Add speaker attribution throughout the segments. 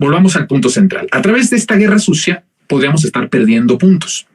Speaker 1: volvamos al punto central. A través de esta guerra sucia podríamos estar perdiendo puntos.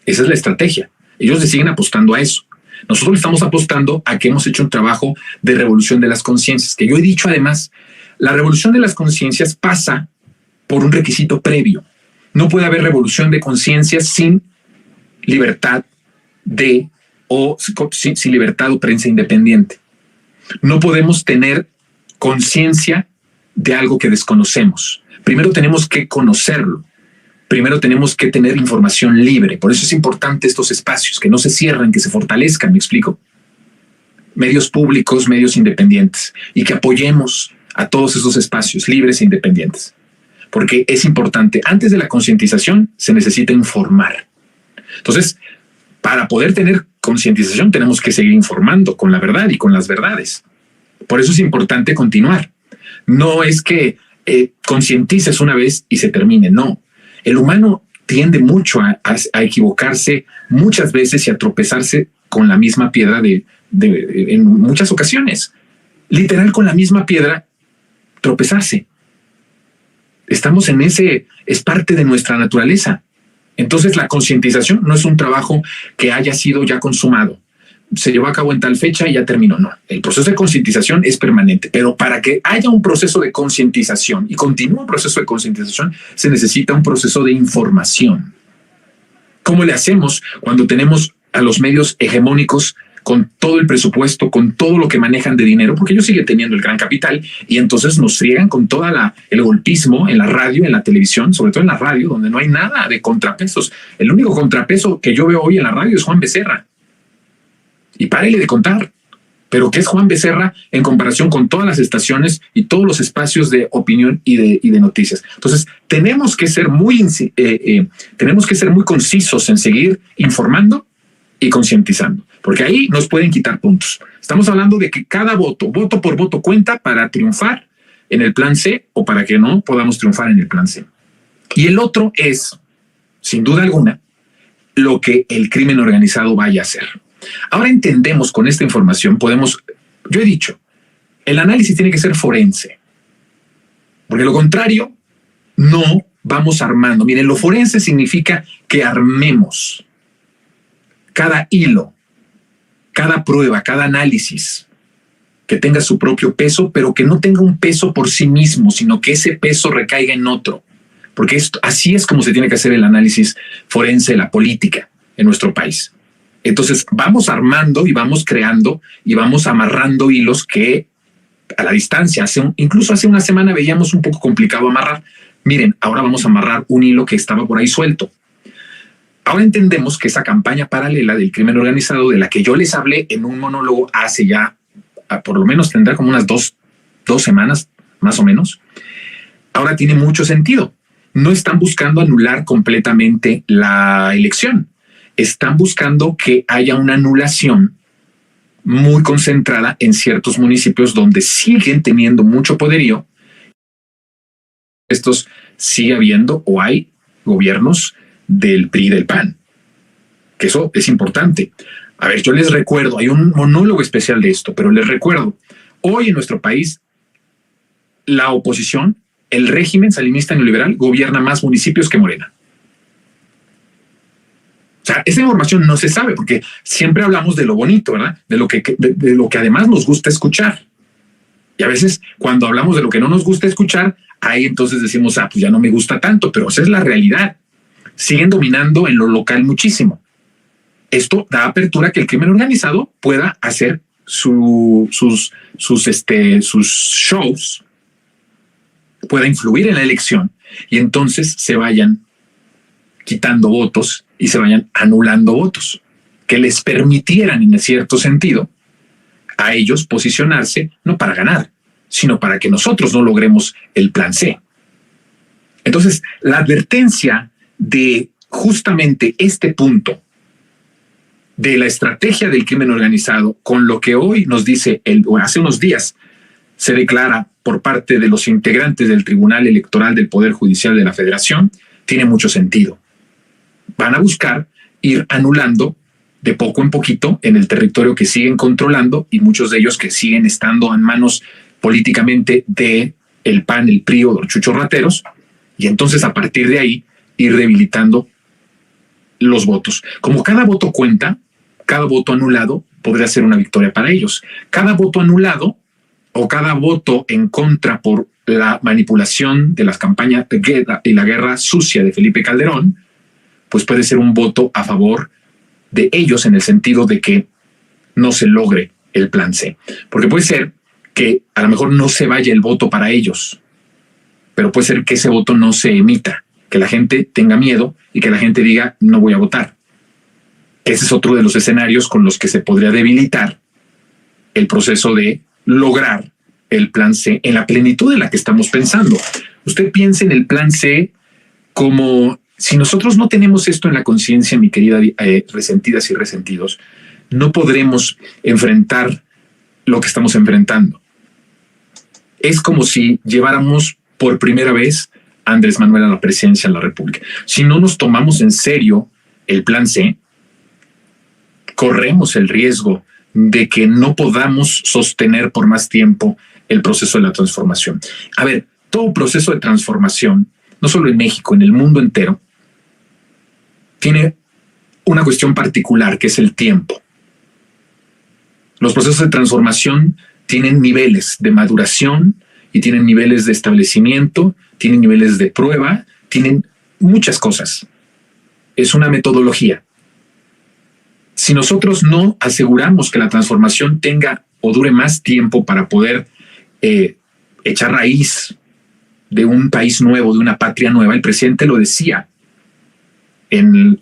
Speaker 1: Esa es la estrategia. Ellos le siguen apostando a eso. Nosotros le estamos apostando a que hemos hecho un trabajo de revolución de las conciencias, que yo he dicho además, la revolución de las conciencias pasa por un requisito previo. No puede haber revolución de conciencias sin libertad sin libertad o prensa independiente. No podemos tener conciencia de algo que desconocemos. Primero tenemos que conocerlo. Primero tenemos que tener información libre. Por eso es importante estos espacios, que no se cierren, que se fortalezcan, ¿me explico? Medios públicos, medios independientes, y que apoyemos a todos esos espacios libres e independientes. Porque es importante, antes de la concientización se necesita informar. Entonces, para poder tener concientización tenemos que seguir informando con la verdad y con las verdades. Por eso es importante continuar. No es que concientices una vez y se termine, no. El humano tiende mucho a equivocarse muchas veces y a tropezarse con la misma piedra en muchas ocasiones. Literal, con la misma piedra tropezarse. Estamos en ese, es parte de nuestra naturaleza. Entonces la concientización no es un trabajo que haya sido ya consumado. Se llevó a cabo en tal fecha y ya terminó. No, el proceso de concientización es permanente, pero para que haya un proceso de concientización y continúe un proceso de concientización, se necesita un proceso de información. ¿Cómo le hacemos cuando tenemos a los medios hegemónicos con todo el presupuesto, con todo lo que manejan de dinero? Porque ellos siguen teniendo el gran capital y entonces nos friegan con toda el golpismo en la radio, en la televisión, sobre todo en la radio, donde no hay nada de contrapesos. El único contrapeso que yo veo hoy en la radio es Juan Becerra. Y párele de contar. Pero ¿qué es Juan Becerra en comparación con todas las estaciones y todos los espacios de opinión y de noticias? Entonces, tenemos que ser muy concisos en seguir informando y concientizando, porque ahí nos pueden quitar puntos. Estamos hablando de que cada voto por voto cuenta para triunfar en el plan C o para que no podamos triunfar en el plan C. Y el otro es, sin duda alguna, lo que el crimen organizado vaya a hacer. Ahora entendemos con esta información, yo he dicho, el análisis tiene que ser forense, porque lo contrario no vamos armando. Miren, lo forense significa que armemos cada hilo, cada prueba, cada análisis, que tenga su propio peso, pero que no tenga un peso por sí mismo, sino que ese peso recaiga en otro, porque así es como se tiene que hacer el análisis forense de la política en nuestro país. Entonces vamos armando y vamos creando y vamos amarrando hilos que a la distancia, incluso hace una semana veíamos un poco complicado amarrar. Miren, ahora vamos a amarrar un hilo que estaba por ahí suelto. Ahora entendemos que esa campaña paralela del crimen organizado, de la que yo les hablé en un monólogo hace ya, por lo menos tendrá como unas dos semanas, más o menos, ahora tiene mucho sentido. No están buscando anular completamente la elección. Están buscando que haya una anulación muy concentrada en ciertos municipios donde siguen teniendo mucho poderío. Estos sigue habiendo o hay gobiernos del PRI y del PAN, que eso es importante. A ver, yo les recuerdo, hay un monólogo especial de esto, pero les recuerdo, hoy en nuestro país, la oposición, el régimen salinista neoliberal, gobierna más municipios que Morena. O sea, esa información no se sabe porque siempre hablamos de lo bonito, ¿verdad? De lo que además nos gusta escuchar. Y a veces cuando hablamos de lo que no nos gusta escuchar, ahí entonces decimos, pues ya no me gusta tanto, pero esa es la realidad. Siguen dominando en lo local muchísimo. Esto da apertura a que el crimen organizado pueda hacer sus shows, pueda influir en la elección y entonces se vayan quitando votos y se vayan anulando votos que les permitieran en cierto sentido a ellos posicionarse no para ganar, sino para que nosotros no logremos el plan C. Entonces, la advertencia de justamente este punto de la estrategia del crimen organizado con lo que hoy nos dice, hace unos días se declara por parte de los integrantes del Tribunal Electoral del Poder Judicial de la Federación, tiene mucho sentido. Van a buscar ir anulando de poco en poquito en el territorio que siguen controlando y muchos de ellos que siguen estando en manos políticamente de el PAN, el PRI o los chuchos rateros, y entonces a partir de ahí ir debilitando los votos. Como cada voto cuenta, cada voto anulado podría ser una victoria para ellos. Cada voto anulado o cada voto en contra por la manipulación de las campañas de guerra y la guerra sucia de Felipe Calderón, pues puede ser un voto a favor de ellos en el sentido de que no se logre el plan C. Porque puede ser que a lo mejor no se vaya el voto para ellos, pero puede ser que ese voto no se emita, que la gente tenga miedo y que la gente diga no voy a votar. Ese es otro de los escenarios con los que se podría debilitar el proceso de lograr el plan C en la plenitud de la que estamos pensando. Usted piense en el plan C como si nosotros no tenemos esto en la conciencia, mi querida resentidas y resentidos, no podremos enfrentar lo que estamos enfrentando. Es como si lleváramos por primera vez a Andrés Manuel a la presidencia de la República. Si no nos tomamos en serio el plan C, corremos el riesgo de que no podamos sostener por más tiempo el proceso de la transformación. A ver, todo proceso de transformación, no solo en México, en el mundo entero, tiene una cuestión particular que es el tiempo. Los procesos de transformación tienen niveles de maduración y tienen niveles de establecimiento, tienen niveles de prueba, tienen muchas cosas. Es una metodología. Si nosotros no aseguramos que la transformación tenga o dure más tiempo para poder echar raíz de un país nuevo, de una patria nueva, el presidente lo decía en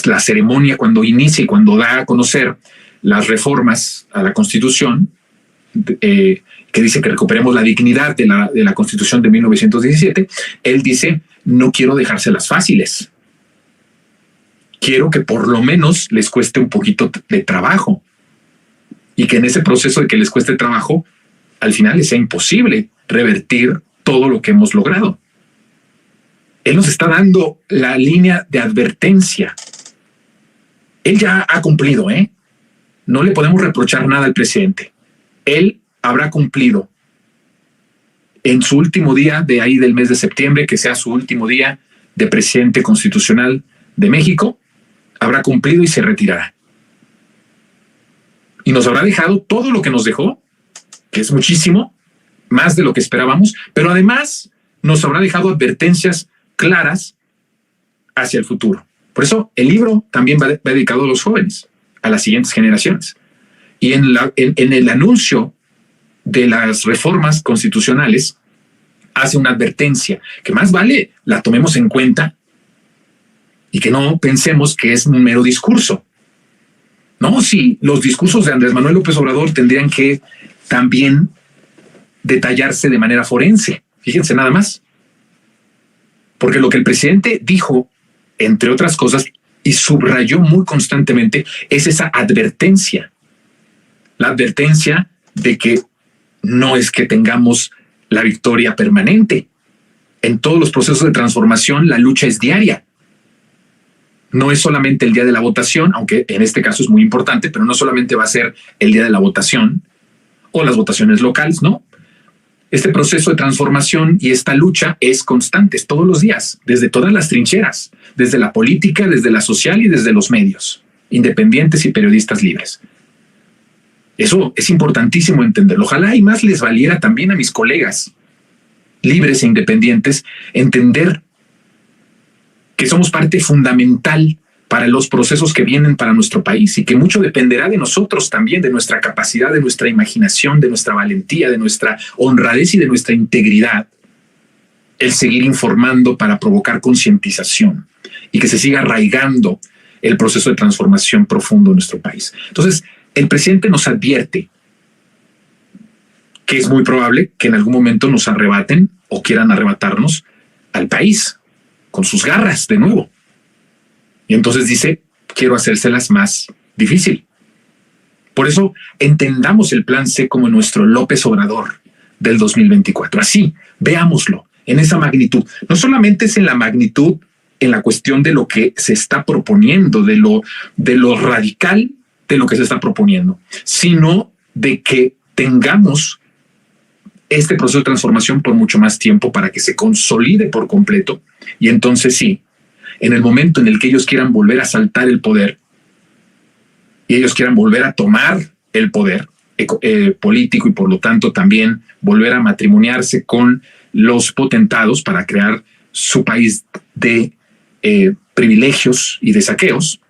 Speaker 1: la ceremonia cuando inicia y cuando da a conocer las reformas a la Constitución, que dice que recuperemos la dignidad de la Constitución de 1917, él dice, no quiero dejárselas fáciles. Quiero que por lo menos les cueste un poquito de trabajo y que en ese proceso de que les cueste trabajo, al final les sea imposible revertir todo lo que hemos logrado. Él nos está dando la línea de advertencia. Él ya ha cumplido, ¿eh? No le podemos reprochar nada al presidente. Él habrá cumplido en su último día de ahí del mes de septiembre, que sea su último día de presidente constitucional de México, habrá cumplido y se retirará. Y nos habrá dejado todo lo que nos dejó, que es muchísimo, más de lo que esperábamos, pero además nos habrá dejado advertencias claras hacia el futuro. Por eso el libro también va dedicado a los jóvenes, a las siguientes generaciones. Y en el anuncio de las reformas constitucionales hace una advertencia que más vale la tomemos en cuenta y que no pensemos que es un mero discurso. No, sí, los discursos de Andrés Manuel López Obrador tendrían que también detallarse de manera forense. Fíjense nada más. Porque lo que el presidente dijo, entre otras cosas, y subrayó muy constantemente, es esa advertencia. La advertencia de que no es que tengamos la victoria permanente. En todos los procesos de transformación, la lucha es diaria. No es solamente el día de la votación, aunque en este caso es muy importante, pero no solamente va a ser el día de la votación o las votaciones locales, no. Este proceso de transformación y esta lucha es constante, es todos los días, desde todas las trincheras, desde la política, desde la social y desde los medios, independientes y periodistas libres. Eso es importantísimo entenderlo. Ojalá y más les valiera también a mis colegas libres e independientes entender que somos parte fundamental para los procesos que vienen para nuestro país y que mucho dependerá de nosotros también, de nuestra capacidad, de nuestra imaginación, de nuestra valentía, de nuestra honradez y de nuestra integridad, el seguir informando para provocar concientización y que se siga arraigando el proceso de transformación profundo en nuestro país. Entonces, el presidente nos advierte que es muy probable que en algún momento nos arrebaten o quieran arrebatarnos al país con sus garras de nuevo. Y entonces dice, quiero hacérselas más difícil. Por eso entendamos el plan C como nuestro López Obrador del 2024. Así, veámoslo en esa magnitud. No solamente es en la magnitud, en la cuestión de lo que se está proponiendo, de lo radical de lo que se está proponiendo, sino de que tengamos este proceso de transformación por mucho más tiempo para que se consolide por completo. Y entonces sí, en el momento en el que ellos quieran volver a asaltar el poder y ellos quieran volver a tomar el poder político y por lo tanto también volver a matrimoniarse con los potentados para crear su país de privilegios y de saqueos,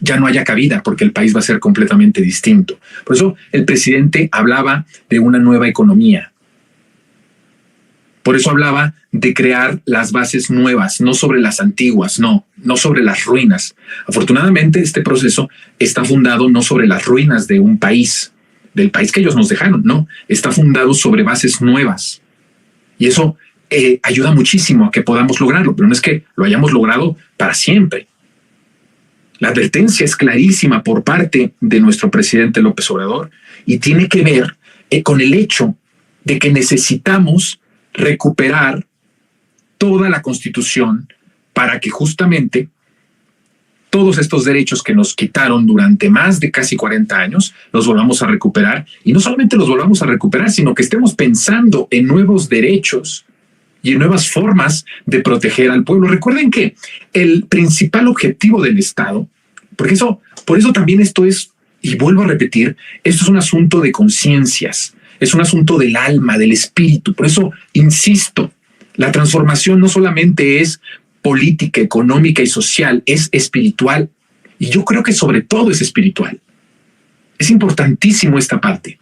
Speaker 1: ya no haya cabida porque el país va a ser completamente distinto. Por eso el presidente hablaba de una nueva economía. Por eso hablaba de crear las bases nuevas, no sobre las antiguas, no sobre las ruinas. Afortunadamente este proceso está fundado no sobre las ruinas de un país, del país que ellos nos dejaron, no, está fundado sobre bases nuevas. Y eso ayuda muchísimo a que podamos lograrlo, pero no es que lo hayamos logrado para siempre. La advertencia es clarísima por parte de nuestro presidente López Obrador y tiene que ver con el hecho de que necesitamos recuperar toda la Constitución para que justamente todos estos derechos que nos quitaron durante más de casi 40 años los volvamos a recuperar, y no solamente los volvamos a recuperar, sino que estemos pensando en nuevos derechos y en nuevas formas de proteger al pueblo. Recuerden que el principal objetivo del Estado, por eso también esto es, y vuelvo a repetir, esto es un asunto de conciencias, es un asunto del alma, del espíritu. Por eso insisto, la transformación no solamente es política, económica y social, es espiritual. Y yo creo que sobre todo es espiritual. Es importantísimo esta parte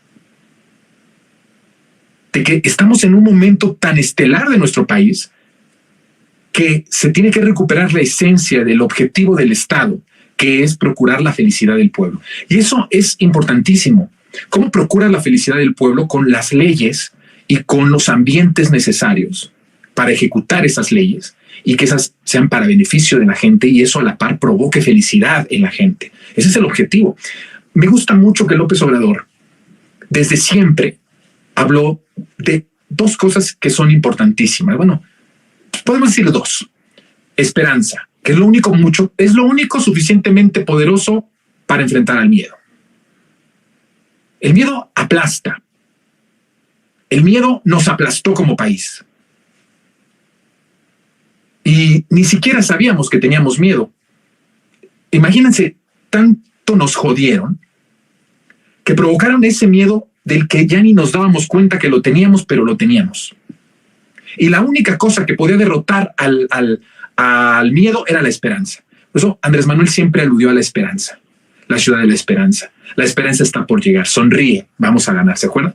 Speaker 1: de que estamos en un momento tan estelar de nuestro país que se tiene que recuperar la esencia del objetivo del Estado, que es procurar la felicidad del pueblo. Y eso es importantísimo. ¿Cómo procura la felicidad del pueblo? Con las leyes y con los ambientes necesarios para ejecutar esas leyes y que esas sean para beneficio de la gente y eso a la par provoque felicidad en la gente. Ese es el objetivo. Me gusta mucho que López Obrador desde siempre habló de dos cosas que son importantísimas. Bueno, podemos decir dos. Esperanza, que es lo único suficientemente poderoso para enfrentar al miedo. El miedo aplasta. El miedo nos aplastó como país. Y ni siquiera sabíamos que teníamos miedo. Imagínense, tanto nos jodieron que provocaron ese miedo del que ya ni nos dábamos cuenta que lo teníamos, pero lo teníamos. Y la única cosa que podía derrotar al miedo era la esperanza. Por eso Andrés Manuel siempre aludió a la esperanza. La ciudad de la esperanza. La esperanza está por llegar. Sonríe, vamos a ganar, ¿se acuerdan?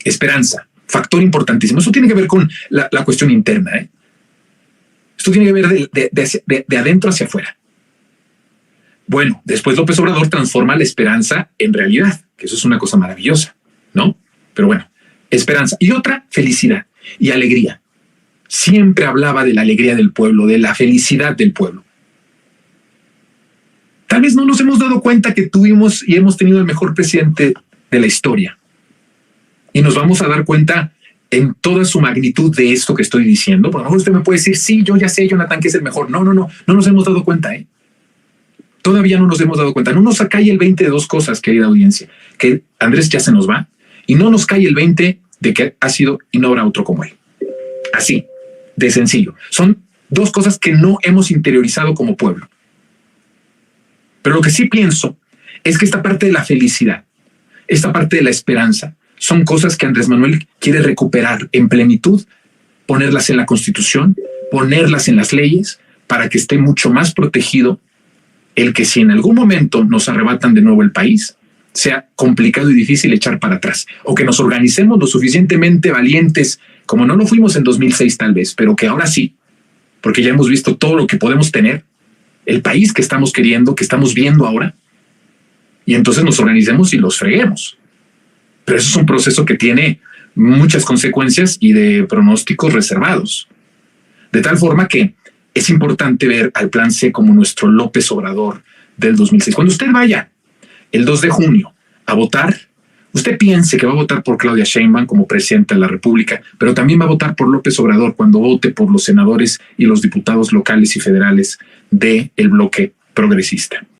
Speaker 1: Esperanza, factor importantísimo. Eso tiene que ver con la cuestión interna, ¿eh? Esto tiene que ver de adentro hacia afuera. Bueno, después López Obrador transforma la esperanza en realidad, que eso es una cosa maravillosa, ¿no? Pero bueno, esperanza. Y otra, felicidad y alegría. Siempre hablaba de la alegría del pueblo, de la felicidad del pueblo. Tal vez no nos hemos dado cuenta que tuvimos y hemos tenido el mejor presidente de la historia. Y nos vamos a dar cuenta en toda su magnitud de esto que estoy diciendo. Por lo mejor usted me puede decir, sí, yo ya sé, Jonathan, que es el mejor. No nos hemos dado cuenta, ¿eh? Todavía no nos hemos dado cuenta. No nos cae el 20 de dos cosas, querida audiencia. Que Andrés ya se nos va y no nos cae el 20 de que ha sido y no habrá otro como él. Así, de sencillo. Son dos cosas que no hemos interiorizado como pueblo. Pero lo que sí pienso es que esta parte de la felicidad, esta parte de la esperanza, son cosas que Andrés Manuel quiere recuperar en plenitud, ponerlas en la Constitución, ponerlas en las leyes, para que esté mucho más protegido el que si en algún momento nos arrebatan de nuevo el país, sea complicado y difícil echar para atrás, o que nos organicemos lo suficientemente valientes, como no lo fuimos en 2006 tal vez, pero que ahora sí, porque ya hemos visto todo lo que podemos tener, el país que estamos queriendo, que estamos viendo ahora, y entonces nos organicemos y los freguemos. Pero eso es un proceso que tiene muchas consecuencias y de pronósticos reservados. De tal forma que es importante ver al Plan C como nuestro López Obrador del 2006. Cuando usted vaya el 2 de junio a votar, usted piense que va a votar por Claudia Sheinbaum como presidenta de la República, pero también va a votar por López Obrador cuando vote por los senadores y los diputados locales y federales del bloque progresista.